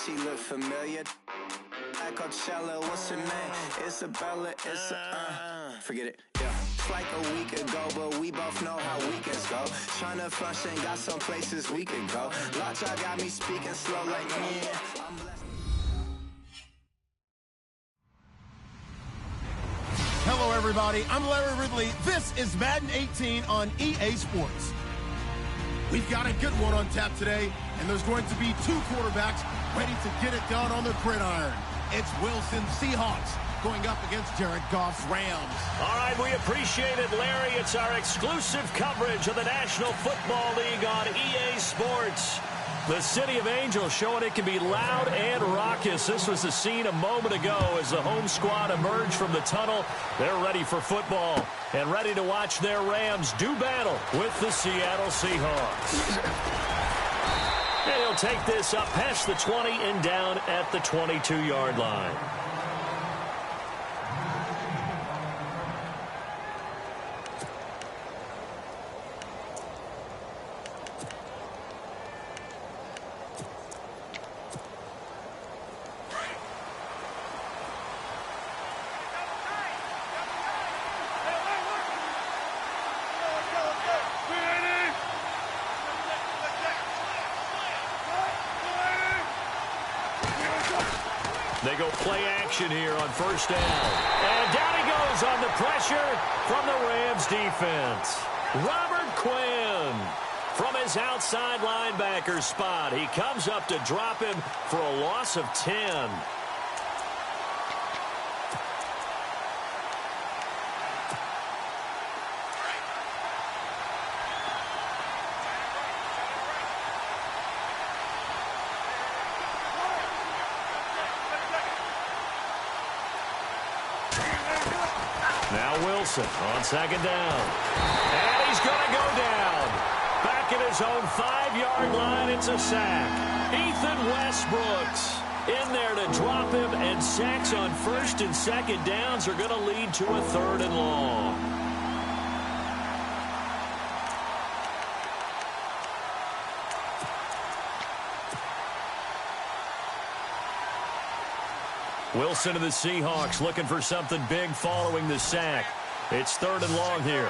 She look familiar. Like Coachella, what's her name? Isabella, forget it, yeah. It's like a week ago, but we both know how weekends go. Tryna function, got some places we could go. Lockjaw got me speaking slow like, yeah. I'm blessed. Hello, everybody. I'm Larry Ridley. This is Madden 18 on EA Sports. We've got a good one on tap today, and there's going to be two quarterbacks ready to get it done on the gridiron. It's Wilson's Seahawks going up against Jared Goff's Rams. All right, we appreciate it, Larry. It's our exclusive coverage of the National Football League on EA Sports. The City of Angels showing it can be loud and raucous. This was the scene a moment ago as the home squad emerged from the tunnel. They're ready for football and ready to watch their Rams do battle with the Seattle Seahawks. And he'll take this up past the 20 and down at the 22-yard line. They go play action here on first down. And down he goes on the pressure from the Rams defense. Robert Quinn from his outside linebacker spot. He comes up to drop him for a loss of 10. Now Wilson on second down. And he's going to go down. Back at his own 5-yard line, it's a sack. Ethan Westbrooks in there to drop him, and sacks on first and second downs are going to lead to a third and long. Wilson of the Seahawks looking for something big following the sack. It's third and long here.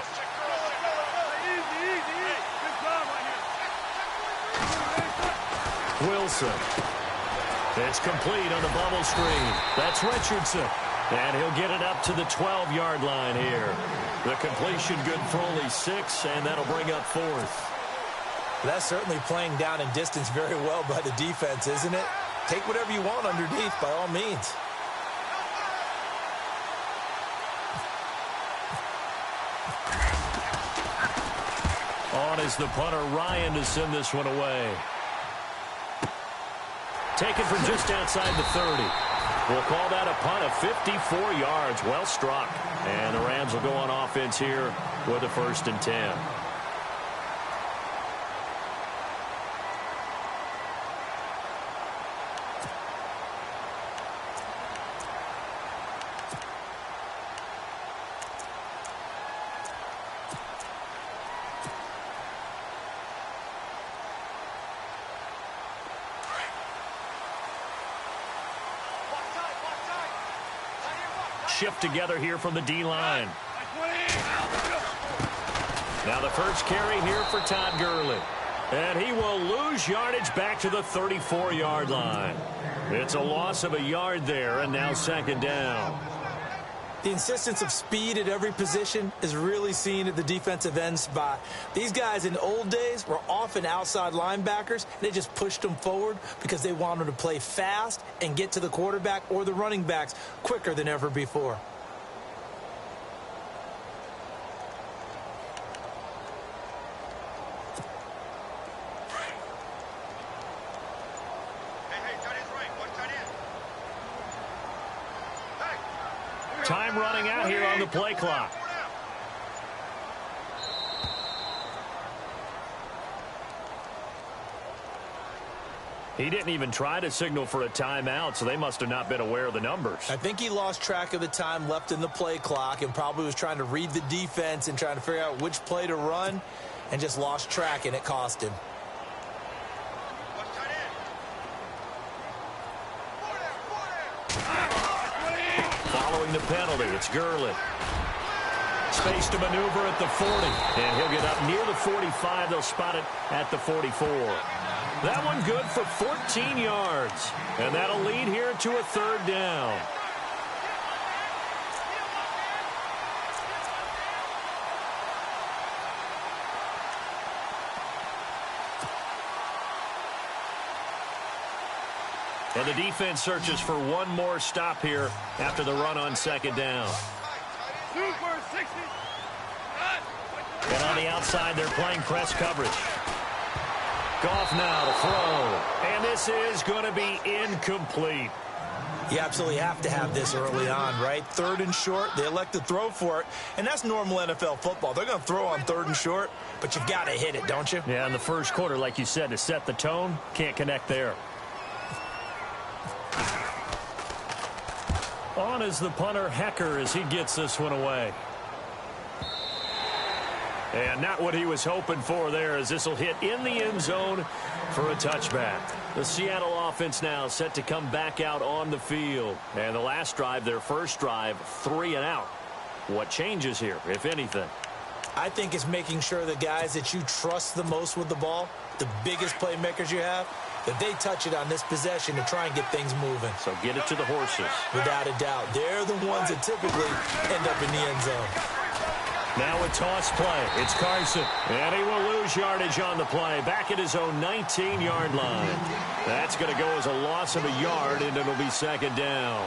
Wilson. It's complete on the bubble screen. That's Richardson. And he'll get it up to the 12-yard line here. The completion good for only 6, and that'll bring up fourth. That's certainly playing down in distance very well by the defense, isn't it? Take whatever you want underneath by all means. On is the punter, Ryan, to send this one away. Taken from just outside the 30. We'll call that a punt of 54 yards. Well struck. And the Rams will go on offense here with a 1st and 10. Shift together here from the D-line. Now the first carry here for Todd Gurley. And he will lose yardage back to the 34-yard line. It's a loss of a yard there, and now second down. The insistence of speed at every position is really seen at the defensive end spot. These guys in the old days were often outside linebackers. They just pushed them forward because they wanted to play fast and get to the quarterback or the running backs quicker than ever before. Time running out here on the play clock. He didn't even try to signal for a timeout, so they must have not been aware of the numbers. I think he lost track of the time left in the play clock and probably was trying to read the defense and trying to figure out which play to run and just lost track, and it cost him. Following the penalty, it's Gurley. Space to maneuver at the 40. And he'll get up near the 45. They'll spot it at the 44. That one good for 14 yards. And that'll lead here to a third down. And the defense searches for one more stop here after the run on second down. And on the outside, they're playing press coverage. Goff now to throw. And this is going to be incomplete. You absolutely have to have this early on, right? Third and short, they elect to throw for it, and that's normal NFL football. They're going to throw on third and short, but you've got to hit it, don't you? Yeah, in the first quarter, like you said, to set the tone, can't connect there. On is the punter, Hecker, as he gets this one away. And not what he was hoping for there, as this will hit in the end zone for a touchback. The Seattle offense now set to come back out on the field. And the last drive, their first drive, 3 and out. What changes here, if anything? I think it's making sure the guys that you trust the most with the ball, the biggest playmakers you have, that they touch it on this possession to try and get things moving. So get it to the horses. Without a doubt. They're the ones that typically end up in the end zone. Now a toss play. It's Carson. And he will lose yardage on the play. Back at his own 19-yard line. That's going to go as a loss of a yard, and it'll be second down.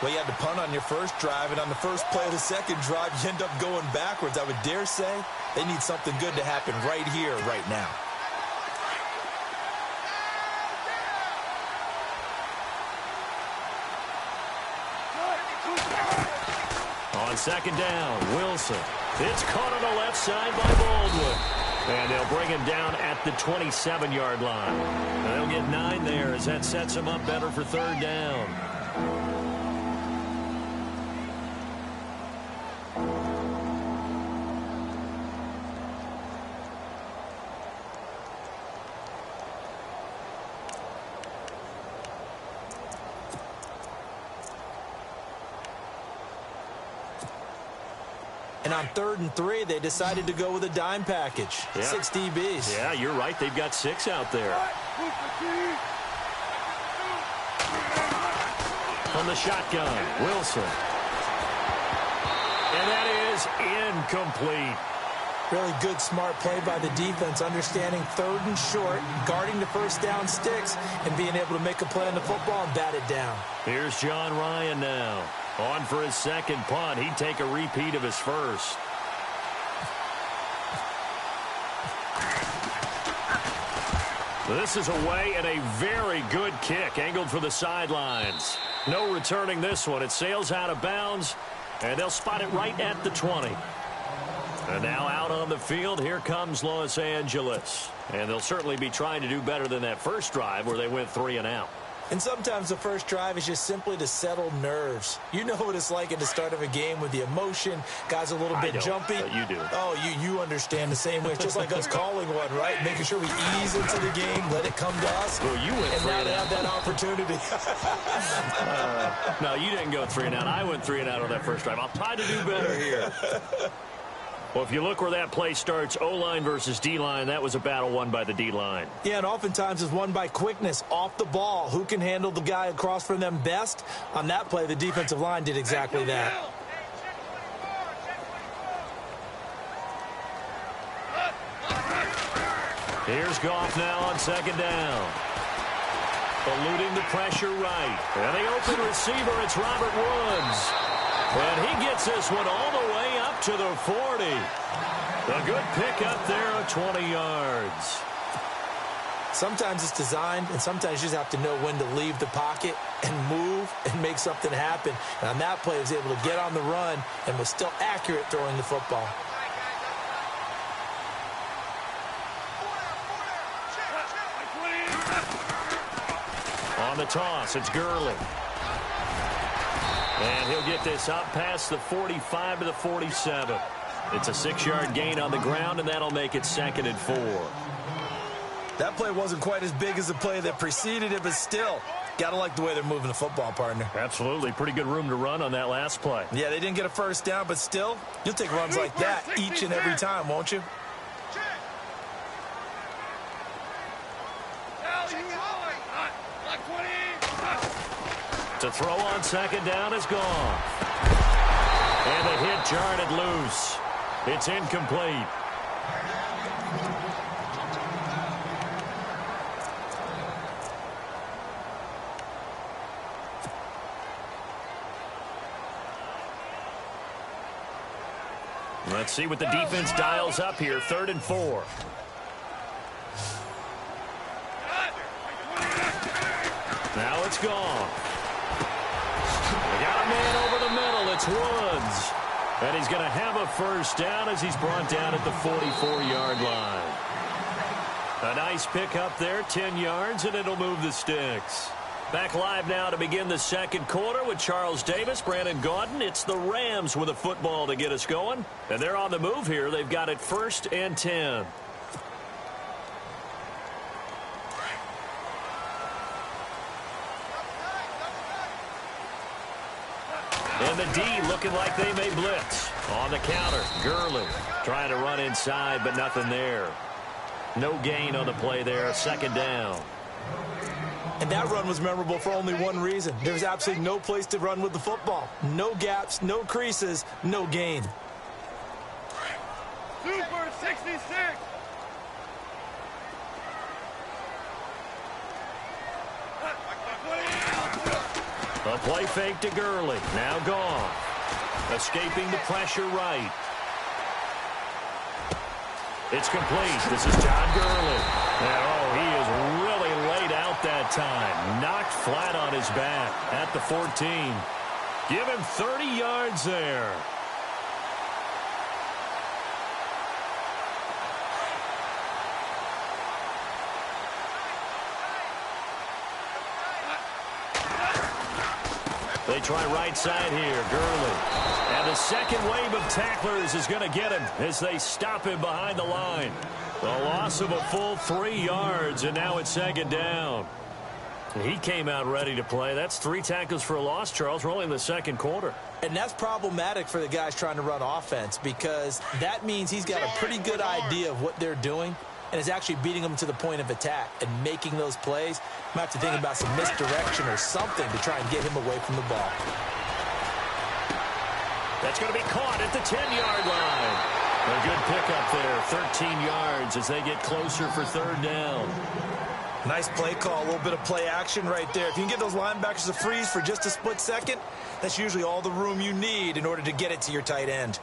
Well, you had to punt on your first drive, and on the first play of the second drive, you end up going backwards. I would dare say they need something good to happen right here, right now. On second down, Wilson. It's caught on the left side by Baldwin. And they'll bring him down at the 27-yard line. And they'll get 9 there as that sets him up better for third down. And on 3rd and 3, they decided to go with a dime package. Yeah. 6 DBs. Yeah, you're right. They've got 6 out there. From the shotgun, Wilson. And that is incomplete. Really good, smart play by the defense, understanding 3rd and short, guarding the first down sticks, and being able to make a play on the football and bat it down. Here's John Ryan now. On for his second punt. He'd take a repeat of his first. This is away and a very good kick. Angled for the sidelines. No returning this one. It sails out of bounds, and they'll spot it right at the 20. And now out on the field, here comes Los Angeles. And they'll certainly be trying to do better than that first drive where they went 3 and out. And sometimes the first drive is just simply to settle nerves. You know what it's like at the start of a game with the emotion. Guys a little bit jumpy. But you do. Oh, you understand the same way. It's just like us calling one, right? Making sure we ease into the game, let it come to us. Well, you went 3 and out. And now they have that opportunity. No, you didn't go 3 and out. I went 3 and out on that first drive. I'll try to do better here. Well, if you look where that play starts, O-line versus D-line, that was a battle won by the D-line. Yeah, and oftentimes it's won by quickness off the ball. Who can handle the guy across from them best? On that play, the defensive line did exactly that. Here's Goff now on second down. Eluding the pressure right. And the open receiver, it's Robert Woods. And he gets this one all the way up to the 40. A good pick up there of 20 yards. Sometimes it's designed, and sometimes you just have to know when to leave the pocket and move and make something happen. And on that play, he was able to get on the run and was still accurate throwing the football. On the toss, it's Gurley. And he'll get this up past the 45 to the 47. It's a 6-yard gain on the ground, and that'll make it 2nd and 4. That play wasn't quite as big as the play that preceded it, but still, Gotta like the way they're moving the football, partner. Absolutely. Pretty good room to run on that last play. Yeah, they didn't get a first down, but still, you'll take runs like that each and every time, won't you? To throw on second down is gone. And the hit jarred it loose. It's incomplete. Let's see what the defense dials up here. 3rd and 4. Now it's gone. They got a man over the middle. It's Woods. And he's going to have a first down as he's brought down at the 44-yard line. A nice pick up there, 10 yards, and it'll move the sticks. Back live now to begin the second quarter with Charles Davis, Brandon Gaudin. It's the Rams with a football to get us going. And they're on the move here. They've got it 1st and 10. And the D looking like they may blitz. On the counter, Gurley trying to run inside, but nothing there. No gain on the play there, 2nd down. And that run was memorable for only one reason. There was absolutely no place to run with the football. No gaps, no creases, no gain. Super 66. A play fake to Gurley. Now gone. Escaping the pressure right. It's complete. This is Todd Gurley. Oh, he is really laid out that time. Knocked flat on his back at the 14. Give him 30 yards there. They try right side here, Gurley. And the second wave of tacklers is going to get him as they stop him behind the line. The loss of a full 3 yards, and now it's 2nd down. He came out ready to play. That's 3 tackles for a loss, Charles. We're only in the second quarter. And that's problematic for the guys trying to run offense because that means he's got a pretty good idea of what they're doing and is actually beating them to the point of attack and making those plays. Might have to think about some misdirection or something to try and get him away from the ball. That's going to be caught at the 10-yard line. A good pickup there, 13 yards as they get closer for 3rd down. Nice play call, a little bit of play action right there. If you can get those linebackers to freeze for just a split second, that's usually all the room you need in order to get it to your tight end.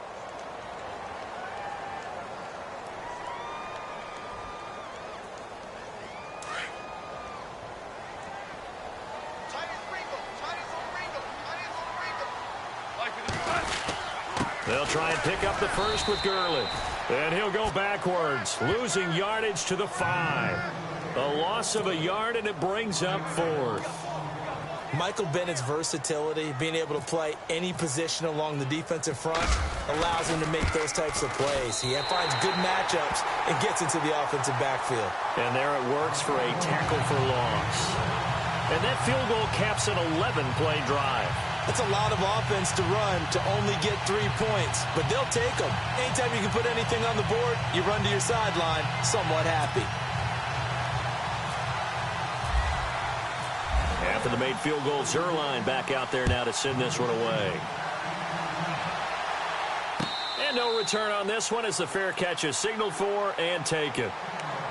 They'll try and pick up the first with Gurley. And he'll go backwards, losing yardage to the 5. A loss of a yard, and it brings up 4th. Michael Bennett's versatility, being able to play any position along the defensive front, allows him to make those types of plays. He finds good matchups and gets into the offensive backfield. And there it works for a tackle for loss. And that field goal caps an 11-play drive. That's a lot of offense to run to only get 3 points, but they'll take them. Anytime you can put anything on the board, you run to your sideline somewhat happy. After the made field goal, Zerline back out there now to send this one away. And no return on this one as the fair catch is signaled for and taken.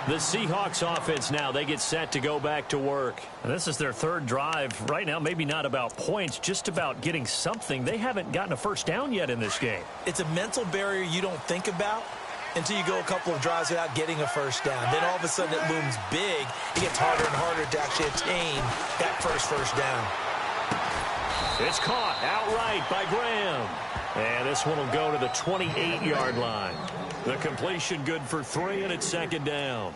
The Seahawks offense now, they get set to go back to work. And this is their 3rd drive. Right now, maybe not about points, just about getting something. They haven't gotten a first down yet in this game. It's a mental barrier you don't think about until you go a couple of drives without getting a first down. Then all of a sudden it looms big. It gets harder and harder to actually attain that first down. It's caught outright by Graham. And this one will go to the 28-yard line. The completion good for 3, and it's 2nd down.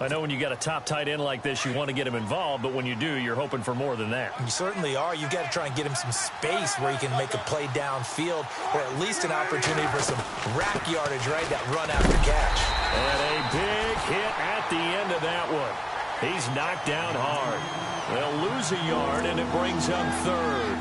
I know when you got a top tight end like this, you want to get him involved, but when you do, you're hoping for more than that. You certainly are. You've got to try and get him some space where he can make a play downfield or at least an opportunity for some rack yardage, right? That run after catch. And a big hit at the end of that one. He's knocked down hard. They'll lose a yard, and it brings up third.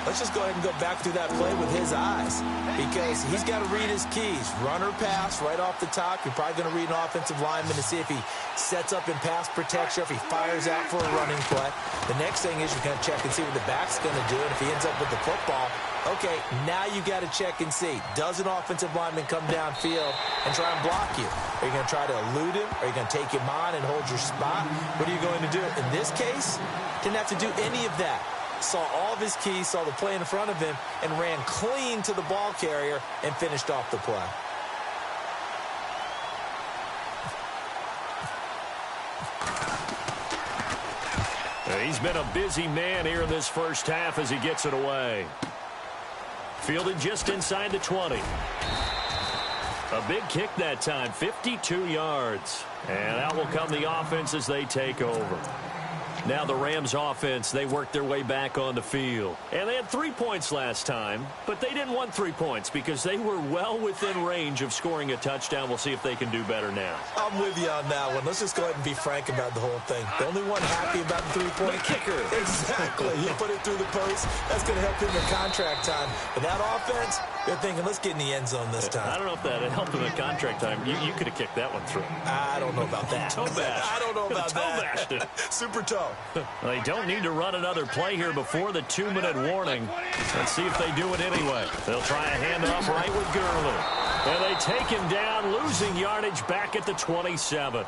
Let's just go ahead and go back through that play with his eyes, because he's got to read his keys. Run or pass right off the top. You're probably going to read an offensive lineman to see if he sets up in pass protection, if he fires out for a running play. The next thing is you're going to check and see what the back's going to do, and if he ends up with the football, okay, now you got to check and see. Does an offensive lineman come downfield and try and block you? Are you going to try to elude him? Are you going to take him on and hold your spot? What are you going to do? In this case, didn't have to do any of that. Saw all of his keys, saw the play in front of him, and ran clean to the ball carrier and finished off the play. He's been a busy man here in this first half as he gets it away. Fielded just inside the 20. A big kick that time, 52 yards. And out will come the offense as they take over. Now the Rams offense, they worked their way back on the field. And they had 3 points last time, but they didn't want 3 points because they were well within range of scoring a touchdown. We'll see if they can do better now. I'm with you on that one. Let's just go ahead and be frank about the whole thing. The only one happy about the 3-point kicker. Exactly. You put it through the post. That's going to help him in contract time. But that offense, they're thinking, let's get in the end zone this time. I don't know if that helped him in contract time. You could have kicked that one through. I don't know about that. Toe bash. I don't know about that. Bashed it. Super toe. They don't need to run another play here before the 2-minute warning. Let's see if they do it anyway. They'll try a handoff right with Gurley. And they take him down, losing yardage back at the 27.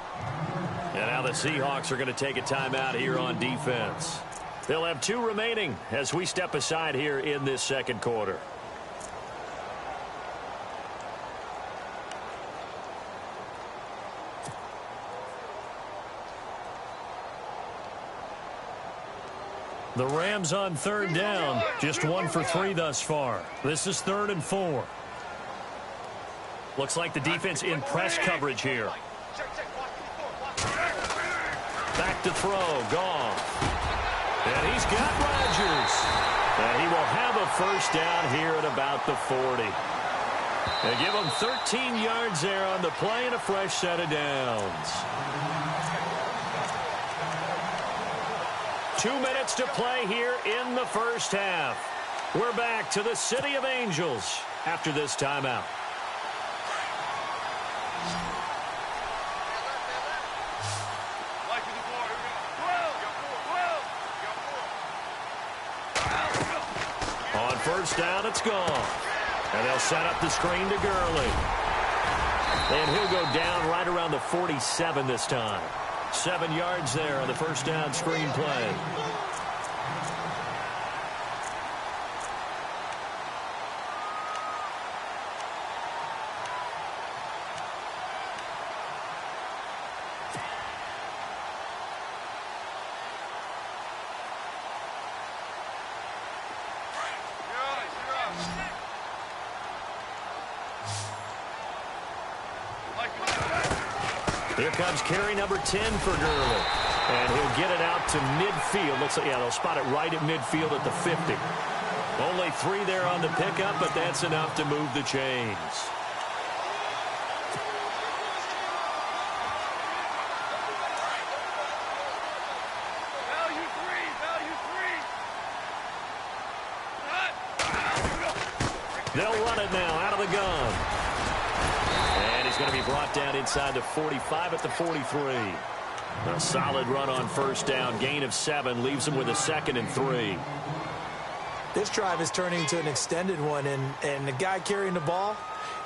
And now the Seahawks are going to take a timeout here on defense. They'll have 2 remaining as we step aside here in this second quarter. The Rams on third down, just 1 for 3 thus far. This is 3rd and 4. Looks like the defense in press coverage here. Back to throw, Goff. And he's got Rodgers. And he will have a first down here at about the 40. They give him 13 yards there on the play and a fresh set of downs. 2 minutes to play here in the first half. We're back to the City of Angels after this timeout. On first down, it's gone. And they'll set up the screen to Gurley. And he'll go down right around the 47 this time. 7 yards there on the first down screen play. Here comes carry number 10 for Gurley. And he'll get it out to midfield. Looks like, yeah, they'll spot it right at midfield at the 50. Only 3 there on the pickup, but that's enough to move the chains. They'll run it now out of the gun. And he's going to be brought down inside the 45 at the 43. A solid run on first down. Gain of 7 leaves him with a 2nd and 3. This drive is turning into an extended one, and the guy carrying the ball,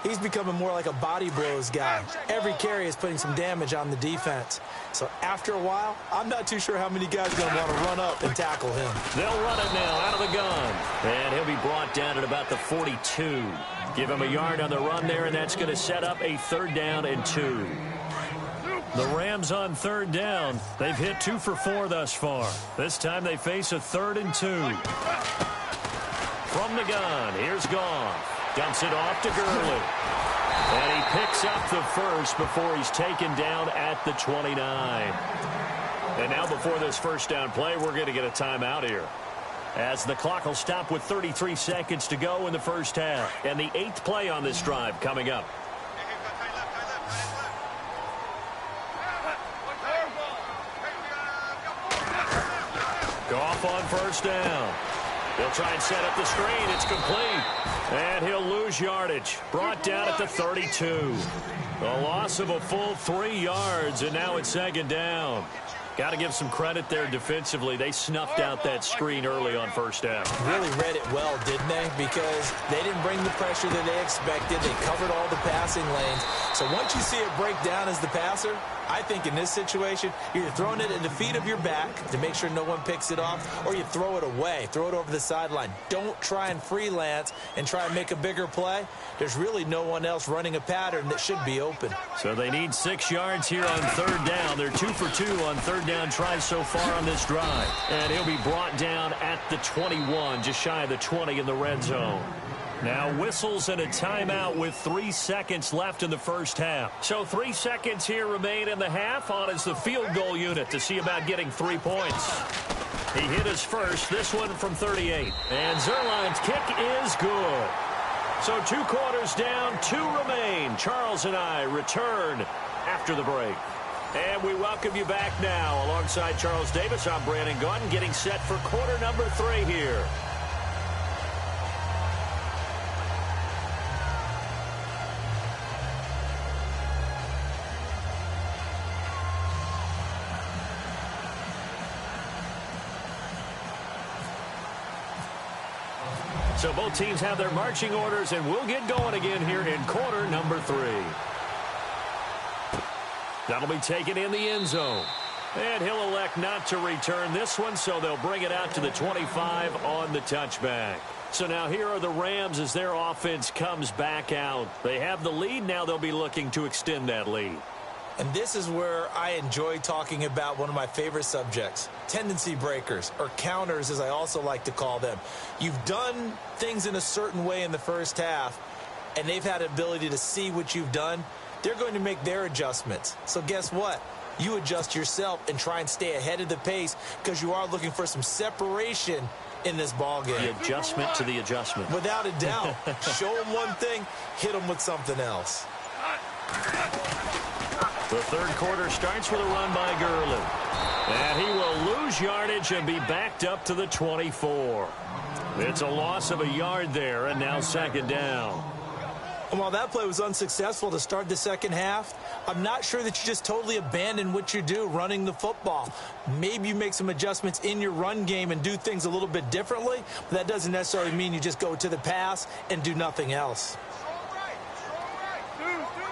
he's becoming more like a body blows guy. Every carry is putting some damage on the defense. So after a while, I'm not too sure how many guys are going to want to run up and tackle him. They'll run it now out of the gun. And he'll be brought down at about the 42. Give him a yard on the run there, and that's going to set up a 3rd down and 2. The Rams on 3rd down. They've hit 2 for 4 thus far. This time they face a 3rd and 2. From the gun, here's Goff. Dumps it off to Gurley. And he picks up the first before he's taken down at the 29. And now before this first down play, we're going to get a timeout here, as the clock will stop with 33 seconds to go in the first half. And the 8th play on this drive coming up. Goff on first down. He'll try and set up the screen. It's complete. And he'll lose yardage. Brought down at the 32. A loss of a full 3 yards, and now it's second down. Got to give some credit there defensively. They snuffed out that screen early on first down. Really read it well, didn't they? Because they didn't bring the pressure that they expected. They covered all the passing lanes. So once you see it break down as the passer, I think in this situation, you're either throwing it at the feet of your back to make sure no one picks it off, or you throw it away, throw it over the sideline. Don't try and freelance and try and make a bigger play. There's really no one else running a pattern that should be open. So they need 6 yards here on third down. They're 2 for 2 on third down tries so far on this drive. And he'll be brought down at the 21, just shy of the 20 in the red zone. Now whistles and a timeout with 3 seconds left in the first half. So 3 seconds here remain in the half. On is the field goal unit to see about getting 3 points. He hit his first, this one from 38. And Zerline's kick is good. So 2 quarters down, 2 remain. Charles and I return after the break. And we welcome you back now. Alongside Charles Davis, I'm Brandon Gaudin, getting set for quarter number 3 here. So both teams have their marching orders, and we'll get going again here in quarter number 3. That'll be taken in the end zone. And he'll elect not to return this one, so they'll bring it out to the 25 on the touchback. So now here are the Rams as their offense comes back out. They have the lead. Now they'll be looking to extend that lead. And this is where I enjoy talking about one of my favorite subjects, tendency breakers, or counters as I also like to call them. You've done things in a certain way in the first half, and they've had the ability to see what you've done. They're going to make their adjustments. So guess what? You adjust yourself and try and stay ahead of the pace because you are looking for some separation in this ball game. The adjustment to the adjustment. Without a doubt. Show them one thing, hit them with something else. The third quarter starts with a run by Gurley. And he will lose yardage and be backed up to the 24. It's a loss of a yard there, and now second down. And while that play was unsuccessful to start the second half, I'm not sure that you just totally abandon what you do running the football. Maybe you make some adjustments in your run game and do things a little bit differently, but that doesn't necessarily mean you just go to the pass and do nothing else.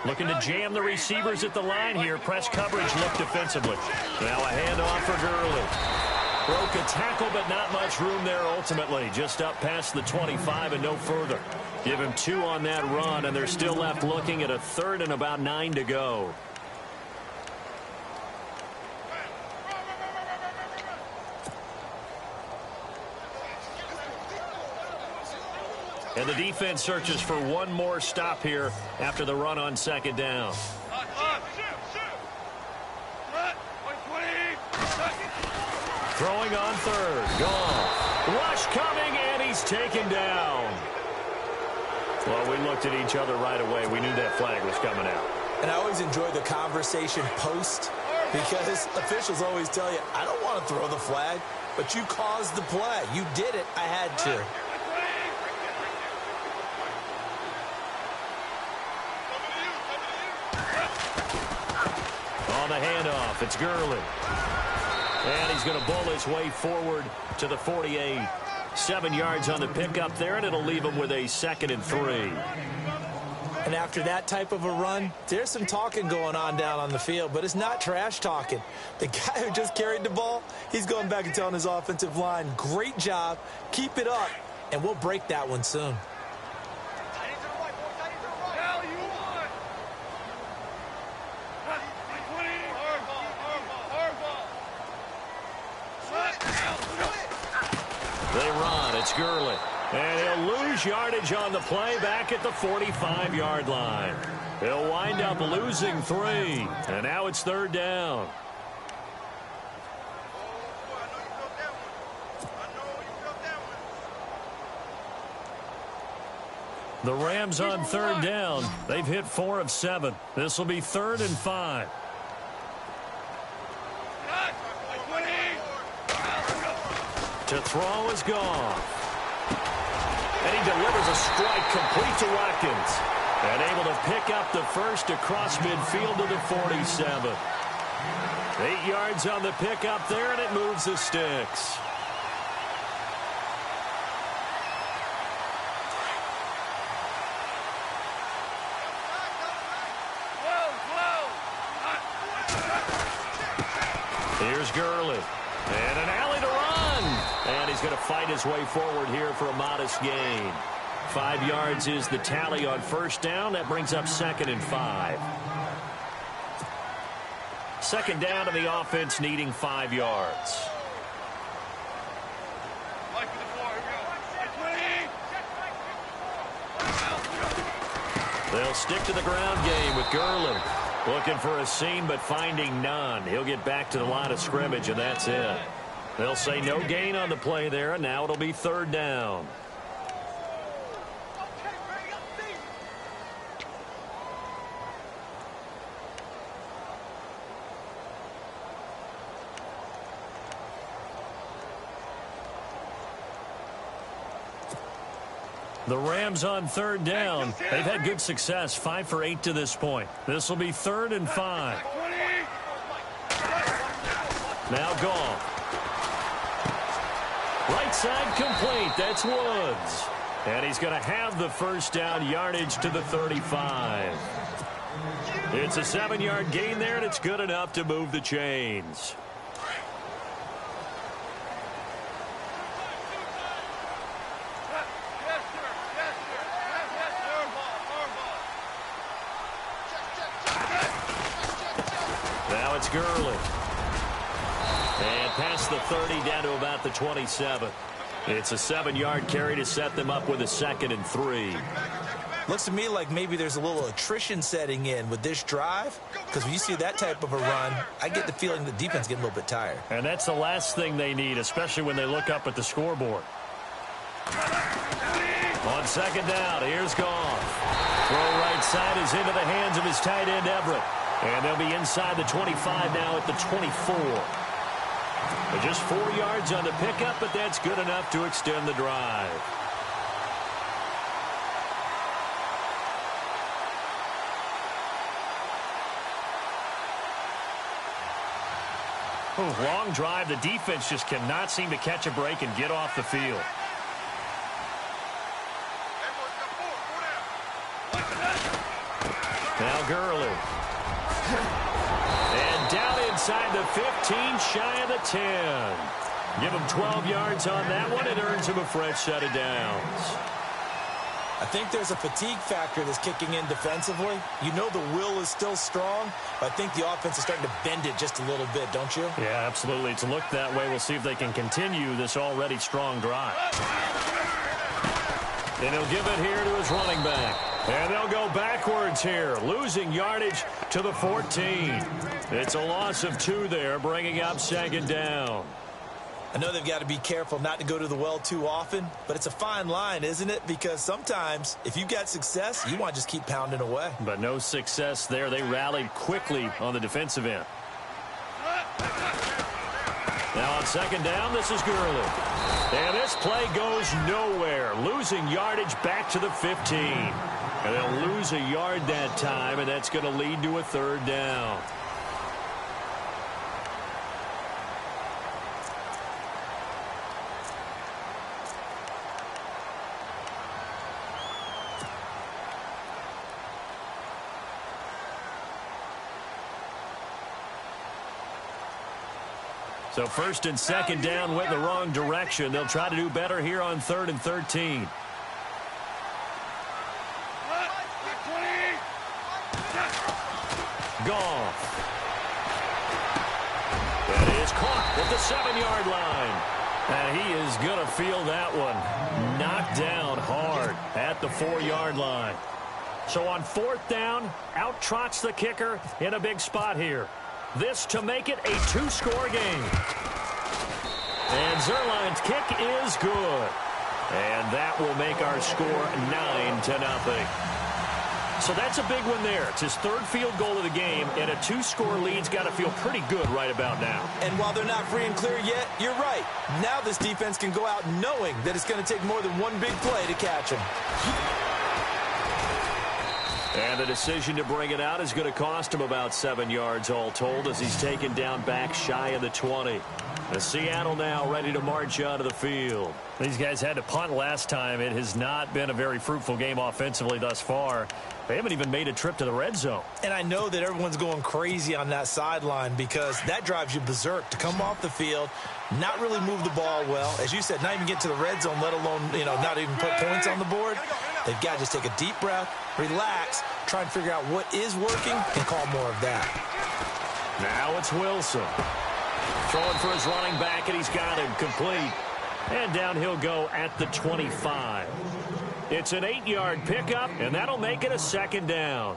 Looking to jam the receivers at the line here. Press coverage look defensively. Now a handoff for Gurley. Broke a tackle, but not much room there ultimately. Just up past the 25 and no further. Give him 2 on that run, and they're still left looking at a third and about 9 to go. And the defense searches for one more stop here after the run on second down. Throwing on third. Gone. Rush coming, and he's taken down. Well, we looked at each other right away. We knew that flag was coming out. And I always enjoy the conversation post because officials always tell you, I don't want to throw the flag, but you caused the play. You did it. I had to. On the handoff, it's Gurley. And he's going to bowl his way forward to the 48. 7 yards on the pickup there, and it'll leave him with a 2nd and 3. And after that type of a run, there's some talking going on down on the field, but it's not trash talking. The guy who just carried the ball, he's going back and telling his offensive line, great job, keep it up, and we'll break that one soon. They run. It's Gurley. And he'll lose yardage on the play back at the 45-yard line. He'll wind up losing 3. And now it's third down. The Rams on third down. They've hit 4 of 7. This will be 3rd and 5. To throw is Goff. And he delivers a strike complete to Watkins. And able to pick up the first across midfield to the 47. 8 yards on the pickup there, and it moves the sticks. Here's Gurley. And an alley to run. And he's going to fight his way forward here for a modest gain. 5 yards is the tally on first down. That brings up 2nd and 5. 2nd down to the offense needing 5 yards. They'll stick to the ground game with Gurley. Looking for a seam, but finding none. He'll get back to the line of scrimmage, and that's it. They'll say no gain on the play there, and now it'll be 3rd down. The Rams on 3rd down. They've had good success, 5 for 8 to this point. This will be 3rd and 5. Now Goff. Right side complete. That's Woods. And he's going to have the first down yardage to the 35. It's a 7-yard gain there, and it's good enough to move the chains. Now it's Gurley. And past the 30 down to about the 27. It's a 7-yard carry to set them up with a 2nd and 3. Looks to me like maybe there's a little attrition setting in with this drive, because when you see that type of a run, I get the feeling the defense getting a little bit tired. And that's the last thing they need, especially when they look up at the scoreboard. On 2nd down, here's Goff. Throw right side is into the hands of his tight end, Everett. And they'll be inside the 25 now at the 24. But just 4 yards on the pickup, but that's good enough to extend the drive. Long drive. The defense just cannot seem to catch a break and get off the field. Now Gurley. And down inside the 15, shy of the 10. Give him 12 yards on that one. It earns him a fresh set of downs. I think there's a fatigue factor that's kicking in defensively. You know the will is still strong, but I think the offense is starting to bend it just a little bit, don't you? Yeah, absolutely. It's looked that way. We'll see if they can continue this already strong drive. And he'll give it here to his running back. And they'll go backwards here, losing yardage to the 14. It's a loss of 2 there, bringing up 2nd down. I know they've got to be careful not to go to the well too often, but it's a fine line, isn't it? Because sometimes, if you've got success, you want to just keep pounding away. But no success there. They rallied quickly on the defensive end. Now on 2nd down, this is Gurley. And this play goes nowhere, losing yardage back to the 15. And they'll lose a yard that time, and that's going to lead to a 3rd down. So 1st and 2nd down went in the wrong direction. They'll try to do better here on 3rd and 13. Goff. That is caught at the 7-yard line. And he is going to feel that one. Knocked down hard at the 4-yard line. So on 4th down, out trots the kicker in a big spot here. This to make it a 2-score game. And Zerline's kick is good. And that will make our score 9-0. So that's a big one there. It's his third field goal of the game, and a 2-score lead's got to feel pretty good right about now. And while they're not free and clear yet, you're right. Now this defense can go out knowing that it's going to take more than one big play to catch him. And the decision to bring it out is going to cost him about 7 yards all told as he's taken down back shy of the 20. The Seattle now ready to march onto the field. These guys had to punt last time. It has not been a very fruitful game offensively thus far. They haven't even made a trip to the red zone. And I know that everyone's going crazy on that sideline because that drives you berserk to come off the field, not really move the ball well. As you said, not even get to the red zone, let alone, not even put points on the board. They've got to just take a deep breath, relax, try and figure out what is working, and call more of that. Now it's Wilson. Throwing for his running back, and he's got him complete. And down he'll go at the 25. It's an 8-yard pickup, and that'll make it a second down.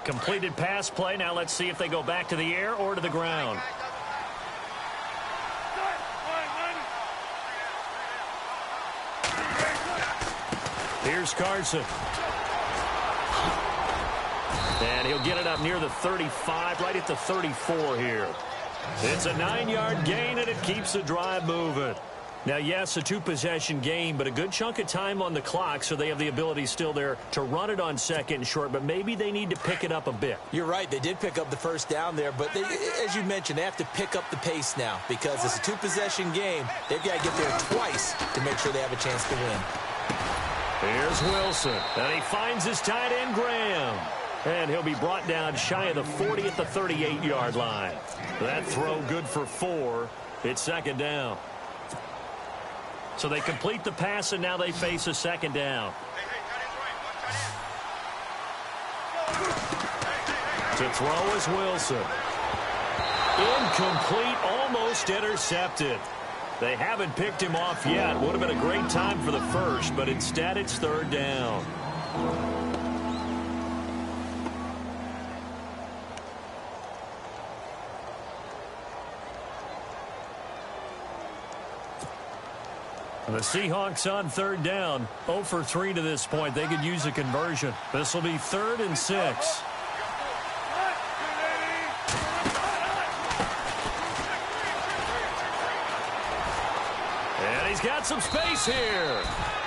Completed pass play. Now let's see if they go back to the air or to the ground. Here's Carson. And he'll get it up near the 35, right at the 34 here. It's a 9-yard gain, and it keeps the drive moving. Now, yes, a 2-possession game, but a good chunk of time on the clock, so they have the ability still there to run it on second and short, but maybe they need to pick it up a bit. You're right. They did pick up the first down there, but as you mentioned, they have to pick up the pace now because it's a 2-possession game. They've got to get there twice to make sure they have a chance to win. Here's Wilson, and he finds his tight end, Graham. And he'll be brought down shy of the 40 at the 38-yard line. That throw good for 4. It's second down. So they complete the pass, and now they face a second down. To throw is Wilson. Incomplete, almost intercepted. They haven't picked him off yet. Would have been a great time for the first, but instead it's third down. The Seahawks on third down, 0 for 3 to this point. They could use a conversion. This will be 3rd and 6. And he's got some space here.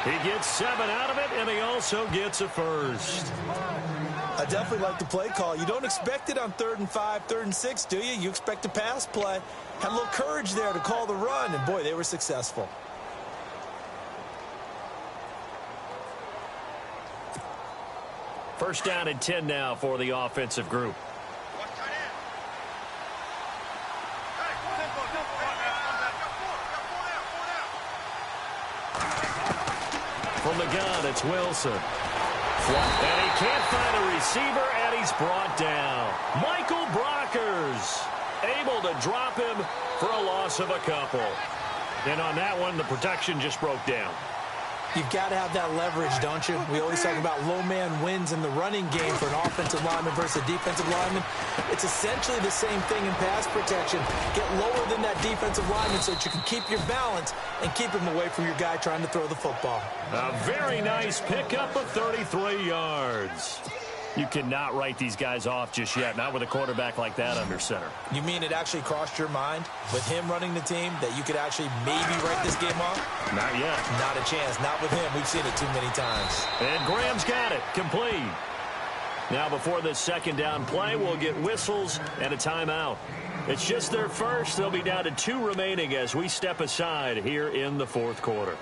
He gets 7 out of it, and he also gets a first. I definitely like the play call. You don't expect it on 3rd and 5, 3rd and 6, do you? You expect a pass play. Had a little courage there to call the run, and boy, they were successful. First down and 10 now for the offensive group. From the gun, it's Wilson. And he can't find a receiver, and he's brought down. Michael Brockers able to drop him for a loss of a couple. And on that one, the protection just broke down. You've got to have that leverage, don't you? We always talk about low man wins in the running game for an offensive lineman versus a defensive lineman. It's essentially the same thing in pass protection. Get lower than that defensive lineman so that you can keep your balance and keep him away from your guy trying to throw the football. A very nice pickup of 33 yards. You cannot write these guys off just yet, not with a quarterback like that under center. You mean it actually crossed your mind with him running the team that you could actually maybe write this game off? Not yet. Not a chance. Not with him. We've seen it too many times. And Graham's got it. Complete. Now before this second down play, we'll get whistles and a timeout. It's just their first. They'll be down to 2 remaining as we step aside here in the fourth quarter.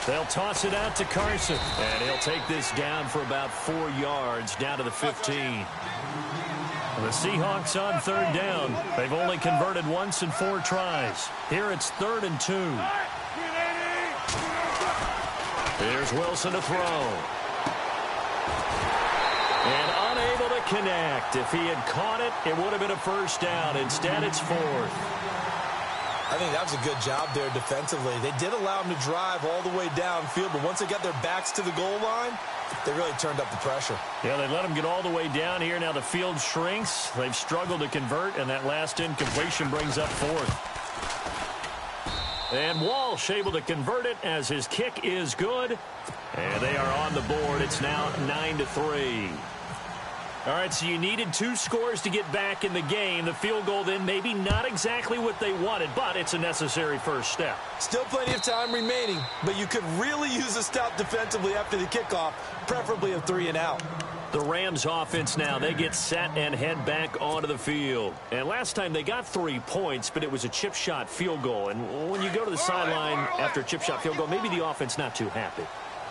They'll toss it out to Carson, and he'll take this down for about 4 yards, down to the 15. The Seahawks on third down. They've only converted once in 4 tries. Here it's 3rd and 2. Here's Wilson to throw. And unable to connect. If he had caught it, it would have been a first down. Instead, it's 4th. I think that was a good job there defensively. They did allow them to drive all the way downfield, but once they got their backs to the goal line, they really turned up the pressure. Yeah, they let them get all the way down here. Now the field shrinks. They've struggled to convert, and that last incompletion brings up fourth. And Walsh able to convert it as his kick is good. And they are on the board. It's now 9-3. All right, so you needed 2 scores to get back in the game. The field goal then maybe not exactly what they wanted, but it's a necessary first step. Still plenty of time remaining, but you could really use a stop defensively after the kickoff, preferably a 3 and out. The Rams offense now, they get set and head back onto the field. And last time they got 3 points, but it was a chip shot field goal. And when you go to the sideline after a chip shot field goal, maybe the offense not too happy.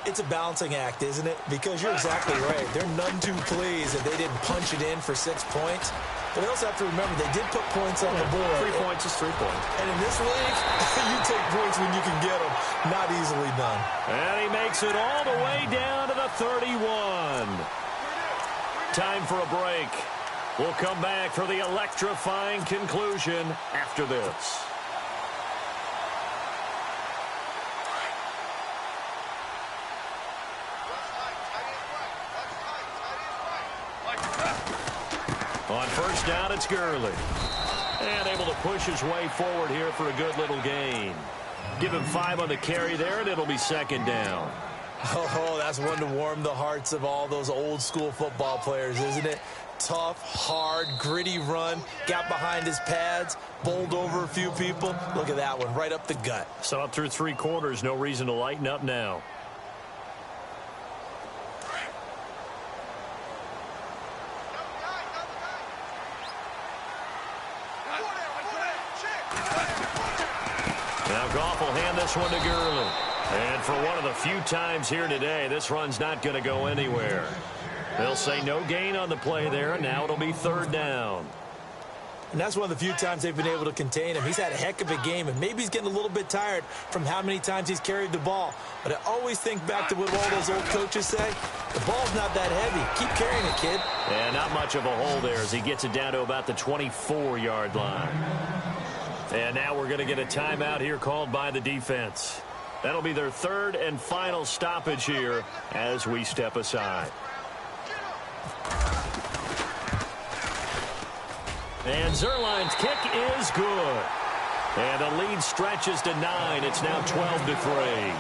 It's a balancing act, isn't it? Because you're exactly right. They're none too pleased that they didn't punch it in for 6 points. But they also have to remember they did put points on the board. 3 points is 3 points. And in this league, you take points when you can get them. Not easily done. And he makes it all the way down to the 31. Time for a break. We'll come back for the electrifying conclusion after this. On first down, it's Gurley. And able to push his way forward here for a good little gain. Give him 5 on the carry there, and it'll be second down. Oh, that's one to warm the hearts of all those old school football players, isn't it? Tough, hard, gritty run. Got behind his pads, bowled over a few people. Look at that one, right up the gut. So up through 3 quarters, no reason to lighten up now. Now Goff will hand this one to Gurley. And for one of the few times here today, this run's not going to go anywhere. They'll say no gain on the play there, and now it'll be third down. And that's one of the few times they've been able to contain him. He's had a heck of a game, and maybe he's getting a little bit tired from how many times he's carried the ball. But I always think back to what all those old coaches say. The ball's not that heavy. Keep carrying it, kid. And not much of a hole there as he gets it down to about the 24-yard line. And now we're going to get a timeout here called by the defense. That'll be their third and final stoppage here as we step aside. And Zerline's kick is good. And the lead stretches to 9. It's now 12-3.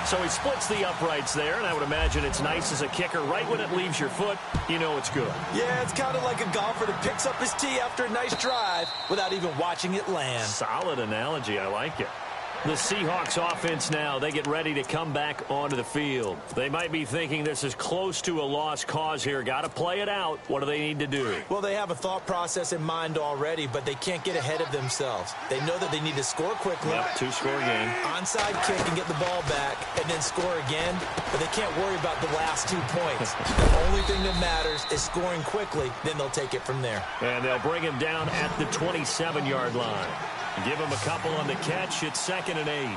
So he splits the uprights there, and I would imagine it's nice as a kicker. Right when it leaves your foot, you know it's good. Yeah, it's kind of like a golfer that picks up his tee after a nice drive without even watching it land. Solid analogy. I like it. The Seahawks offense now, they get ready to come back onto the field. They might be thinking this is close to a lost cause here. Got to play it out. What do they need to do? Well, they have a thought process in mind already, but they can't get ahead of themselves. They know that they need to score quickly. Yep, 2-score game. Onside kick and get the ball back and then score again, but they can't worry about the last 2 points. The only thing that matters is scoring quickly, then they'll take it from there. And they'll bring him down at the 27-yard line. Give him a couple on the catch. It's 2nd and 8.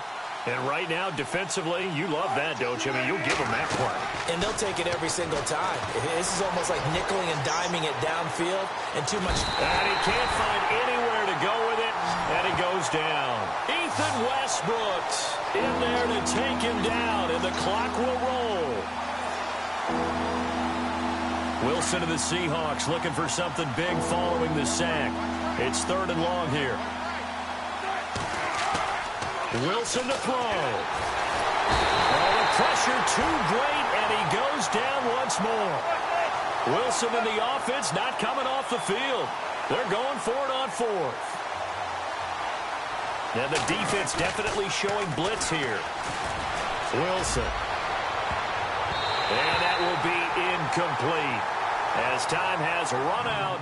And right now, defensively, you love that, don't you? I mean, you'll give them that play. And they'll take it every single time. This is almost like nickeling and diming it downfield and too much. And he can't find anywhere to go with it, and he goes down. Ethan Westbrooks in there to take him down, and the clock will roll. Wilson of the Seahawks looking for something big following the sack. It's 3rd and long here. Wilson to throw. Oh, the pressure too great, and he goes down once more. Wilson and the offense not coming off the field. They're going for it on 4th. Now the defense definitely showing blitz here. Wilson. And that will be incomplete as time has run out